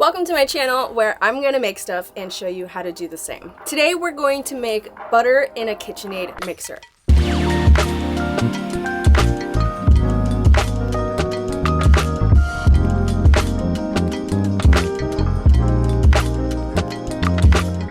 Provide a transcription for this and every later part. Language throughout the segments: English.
Welcome to my channel where I'm gonna make stuff and show you how to do the same. Today we're going to make butter in a KitchenAid mixer.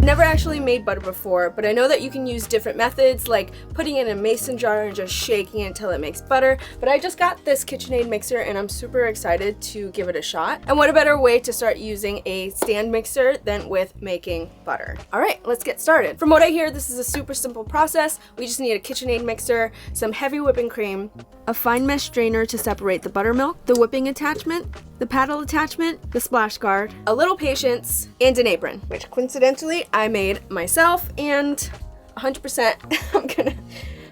Never actually made butter before, but I know that you can use different methods like putting it in a mason jar and just shaking it until it makes butter. But I just got this KitchenAid mixer and I'm super excited to give it a shot. And what a better way to start using a stand mixer than with making butter. All right, let's get started. From what I hear, this is a super simple process. We just need a KitchenAid mixer, some heavy whipping cream, a fine mesh strainer to separate the buttermilk, the whipping attachment, the paddle attachment, the splash guard, a little patience, and an apron, which coincidentally I made myself, and 100% I'm gonna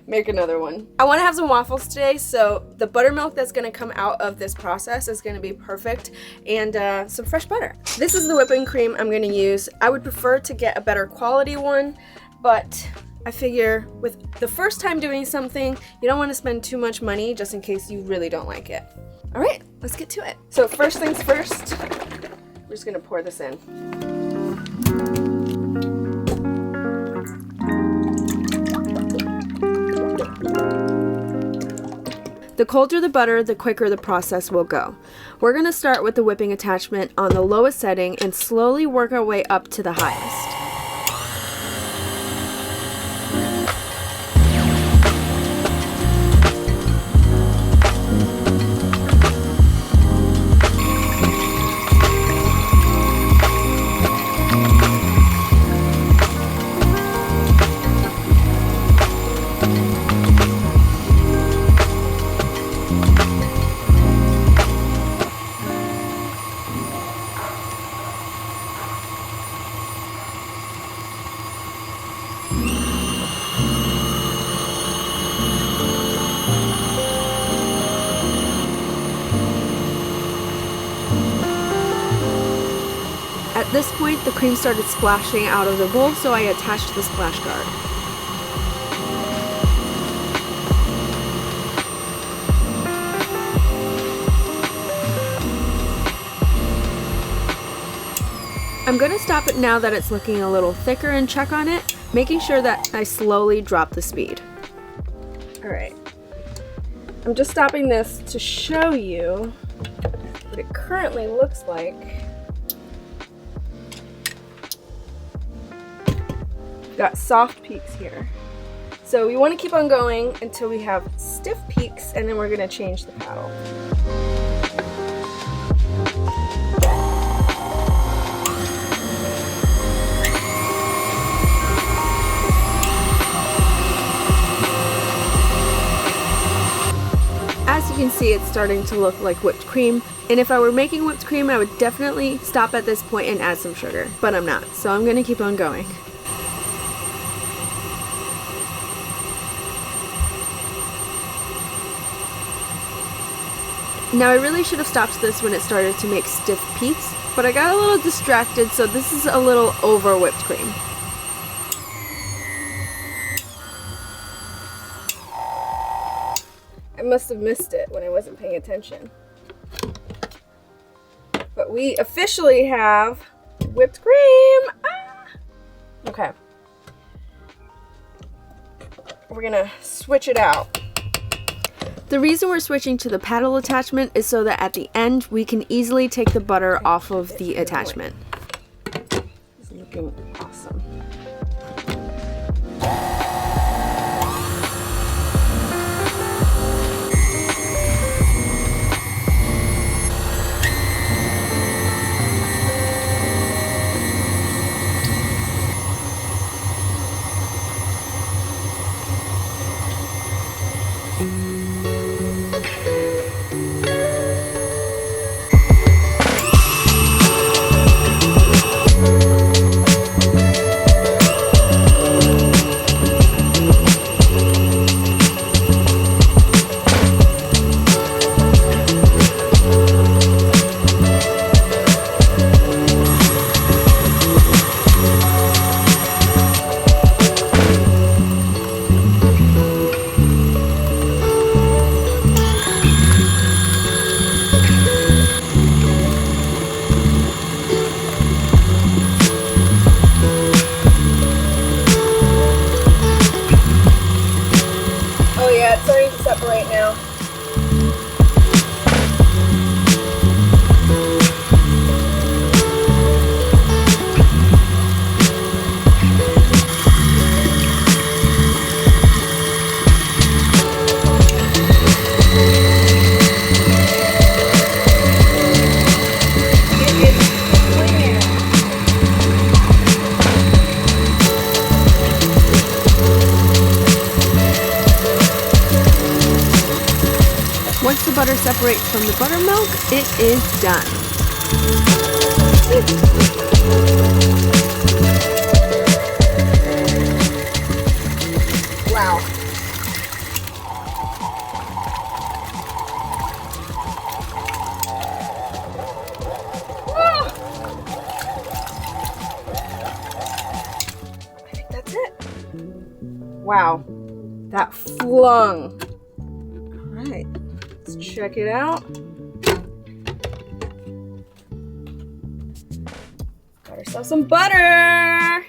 make another one. I wanna have some waffles today, so the buttermilk that's gonna come out of this process is gonna be perfect, and some fresh butter. This is the whipping cream I'm gonna use. I would prefer to get a better quality one, but I figure with the first time doing something, you don't wanna spend too much money just in case you really don't like it. All right, let's get to it. So first things first, we're just gonna pour this in. The colder the butter, the quicker the process will go. We're gonna start with the whipping attachment on the lowest setting and slowly work our way up to the highest. At this point, the cream started splashing out of the bowl, so I attached the splash guard. I'm going to stop it now that it's looking a little thicker and check on it, making sure that I slowly drop the speed. Alright, I'm just stopping this to show you what it currently looks like. Got soft peaks here. So we want to keep on going until we have stiff peaks, and then we're going to change the paddle. As you can see, it's starting to look like whipped cream, and if I were making whipped cream, I would definitely stop at this point and add some sugar, but I'm not, so I'm going to keep on going. Now I really should have stopped this when it started to make stiff peaks, but I got a little distracted, so this is a little over whipped cream. I must have missed it when I wasn't paying attention. But we officially have whipped cream! Ah! Okay. We're gonna switch it out. The reason we're switching to the paddle attachment is so that at the end we can easily take the butter off of the attachment. It's looking awesome. separates from the buttermilk, it is done. Wow. I think that's it. Wow, that flung. All right, let's check it out. Got ourselves some butter.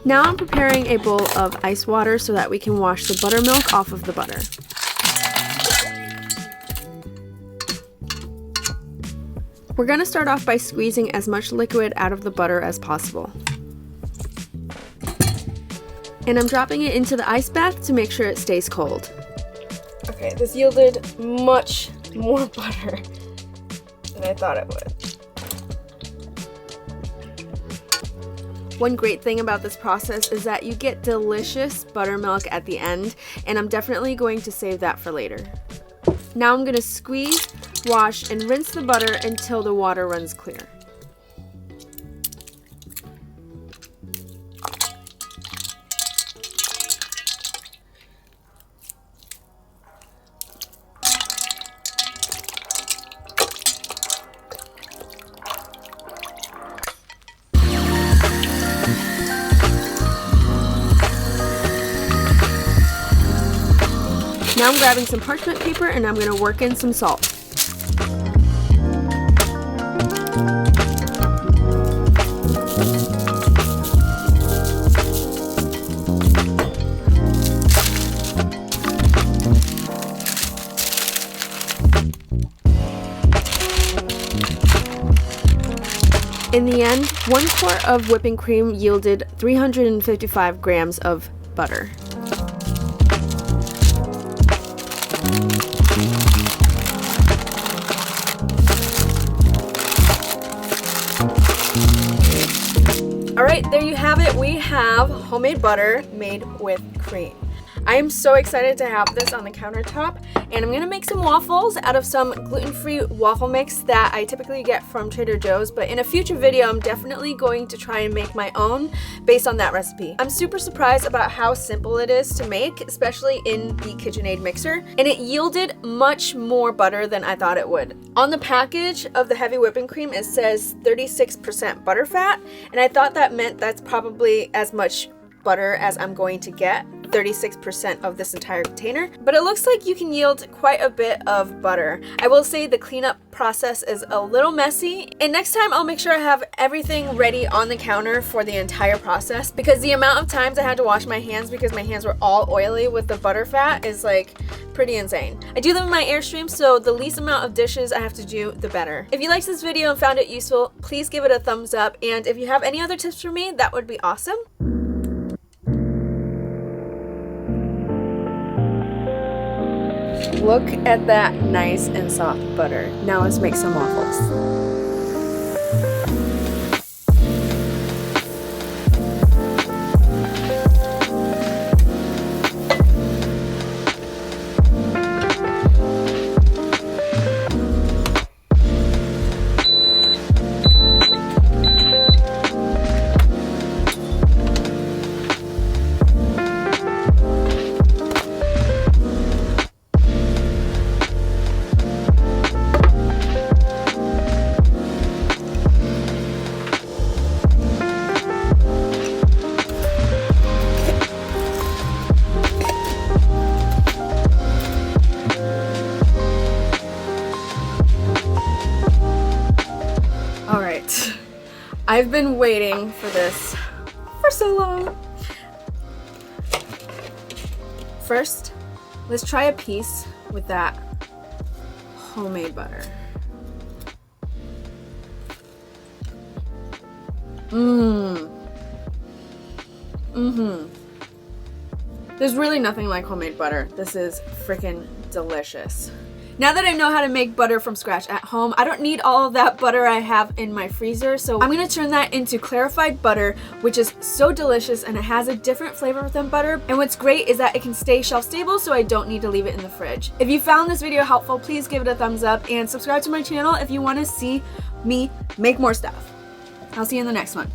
Now I'm preparing a bowl of ice water so that we can wash the buttermilk off of the butter. We're going to start off by squeezing as much liquid out of the butter as possible. And I'm dropping it into the ice bath to make sure it stays cold. Okay, this yielded much more butter than I thought it would. One great thing about this process is that you get delicious buttermilk at the end, and I'm definitely going to save that for later. Now I'm going to squeeze, wash, and rinse the butter until the water runs clear. Now I'm grabbing some parchment paper and I'm going to work in some salt. In the end, 1 quart of whipping cream yielded 355 grams of butter. Alright, there you have it. We have homemade butter made with cream. I am so excited to have this on the countertop, and I'm going to make some waffles out of some gluten-free waffle mix that I typically get from Trader Joe's, but in a future video I'm definitely going to try and make my own based on that recipe. I'm super surprised about how simple it is to make, especially in the KitchenAid mixer, and it yielded much more butter than I thought it would. On the package of the heavy whipping cream it says 36% butter fat, and I thought that meant that's probably as much butter as I'm going to get, 36% of this entire container, but it looks like you can yield quite a bit of butter. I will say the cleanup process is a little messy, and next time I'll make sure I have everything ready on the counter for the entire process, because the amount of times I had to wash my hands because my hands were all oily with the butter fat is like pretty insane. I do them in my Airstream, so the least amount of dishes I have to do, the better. If you liked this video and found it useful, please give it a thumbs up, and if you have any other tips for me, that would be awesome. Look at that nice and soft butter. Now let's make some waffles. I've been waiting for this for so long. First, let's try a piece with that homemade butter. There's really nothing like homemade butter. This is freaking delicious. Now that I know how to make butter from scratch at home, I don't need all of that butter I have in my freezer, so I'm gonna turn that into clarified butter, which is so delicious and it has a different flavor than butter. And what's great is that it can stay shelf stable, so I don't need to leave it in the fridge. If you found this video helpful, please give it a thumbs up and subscribe to my channel if you want to see me make more stuff. I'll see you in the next one.